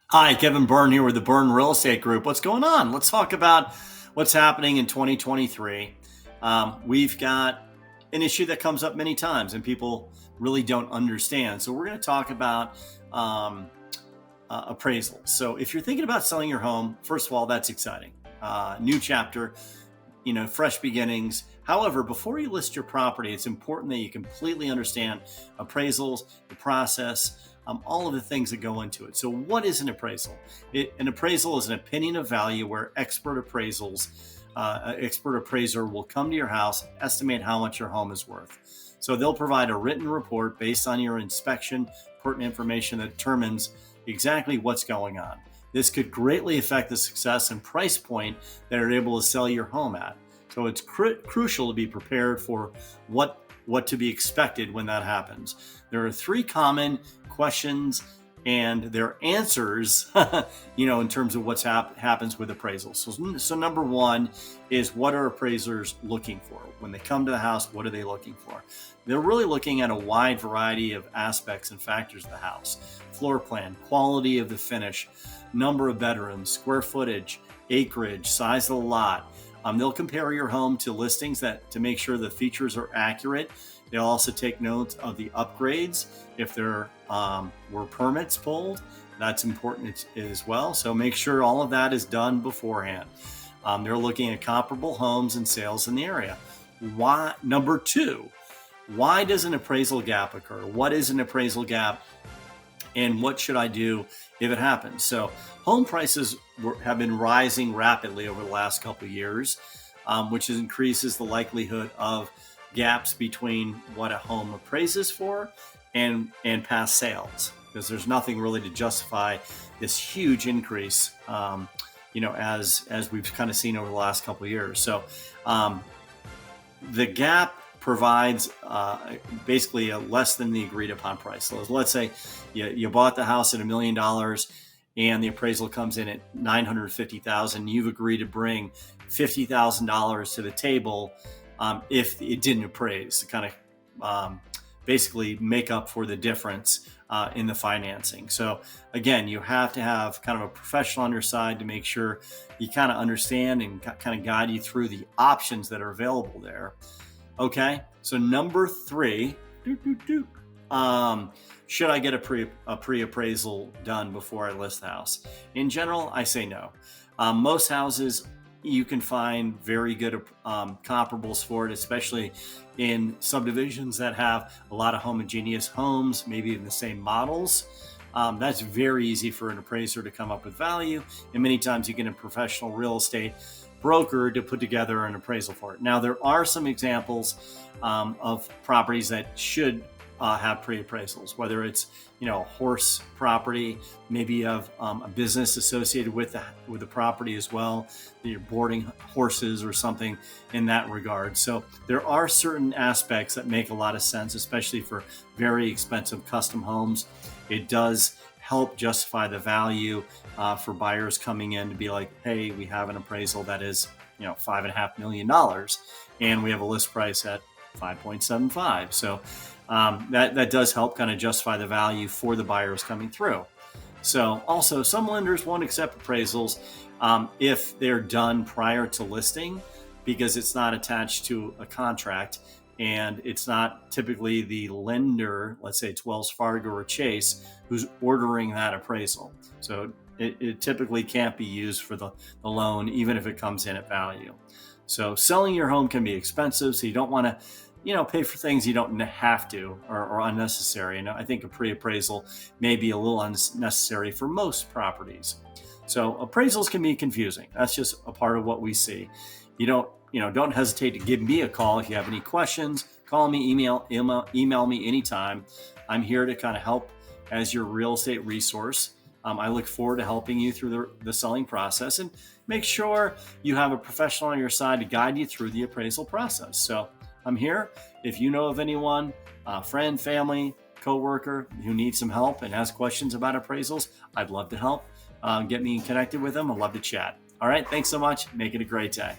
Hi, Kevin Byrne here with the Byrne Real Estate Group. What's going on? Let's talk about what's happening in 2023. We've got an issue that comes up many times and people really don't understand. So we're going to talk about appraisals. So if you're thinking about selling your home, first of all, that's exciting. New chapter, fresh beginnings. However, before you list your property, it's important that you completely understand appraisals, the process, all of the things that go into it. So what is an appraisal? An appraisal is an opinion of value where expert appraiser will come to your house, estimate how much your home is worth. So they'll provide a written report based on your inspection, pertinent information that determines exactly what's going on. This could greatly affect the success and price point that you're able to sell your home at. So it's crucial to be prepared for what to be expected when that happens. There are three common questions and their answers, in terms of what happens with appraisals. So number one is, what are appraisers looking for? When they come to the house, what are they looking for? They're really looking at a wide variety of aspects and factors of the house: floor plan, quality of the finish, number of bedrooms, square footage, acreage, size of the lot. They'll compare your home to listings to make sure the features are accurate. They'll also take notes of the upgrades. If there were permits pulled, that's important as well. So make sure all of that is done beforehand. They're looking at comparable homes and sales in the area. Number two, why does an appraisal gap occur? What is an appraisal gap? And what should I do if it happens? So home prices have been rising rapidly over the last couple of years, which increases the likelihood of gaps between what a home appraises for and past sales, because there's nothing really to justify this huge increase, as we've kind of seen over the last couple of years. So the gap provides basically a less than the agreed upon price. So let's say you bought the house at $1 million and the appraisal comes in at $950,000. You've agreed to bring $50,000 to the table if it didn't appraise, to kind of basically make up for the difference in the financing. So again, you have to have kind of a professional on your side to make sure you kind of understand and kind of guide you through the options that are available there. Okay, so number three, should I get a pre-appraisal done before I list the house? In general, I say no. Most houses, you can find very good comparables for it, especially in subdivisions that have a lot of homogeneous homes, maybe in the same models. That's very easy for an appraiser to come up with value. And many times you get a professional real estate broker to put together an appraisal for it. Now, there are some examples of properties that should have pre-appraisals, whether it's a horse property, maybe you have a business associated with the property as well, that you're boarding horses or something in that regard. So there are certain aspects that make a lot of sense, especially for very expensive custom homes. It does help justify the value for buyers coming in to be like, hey, we have an appraisal that is $5.5 million and we have a list price at 5.75. So that does help kind of justify the value for the buyers coming through. So also, some lenders won't accept appraisals if they're done prior to listing, because it's not attached to a contract and it's not typically the lender, let's say it's Wells Fargo or Chase, who's ordering that appraisal. So it typically can't be used for the loan, even if it comes in at value. So selling your home can be expensive, so you don't want to pay for things you don't have to or unnecessary. And I think a pre-appraisal may be a little unnecessary for most properties. So appraisals can be confusing. That's just a part of what we see. Don't hesitate to give me a call if you have any questions. Call me, email me anytime. I'm here to kind of help as your real estate resource. I look forward to helping you through the selling process, and make sure you have a professional on your side to guide you through the appraisal process. So I'm here. If you know of anyone, friend, family, coworker who needs some help and has questions about appraisals, I'd love to help. Get me connected with them. I'd love to chat. All right. Thanks so much. Make it a great day.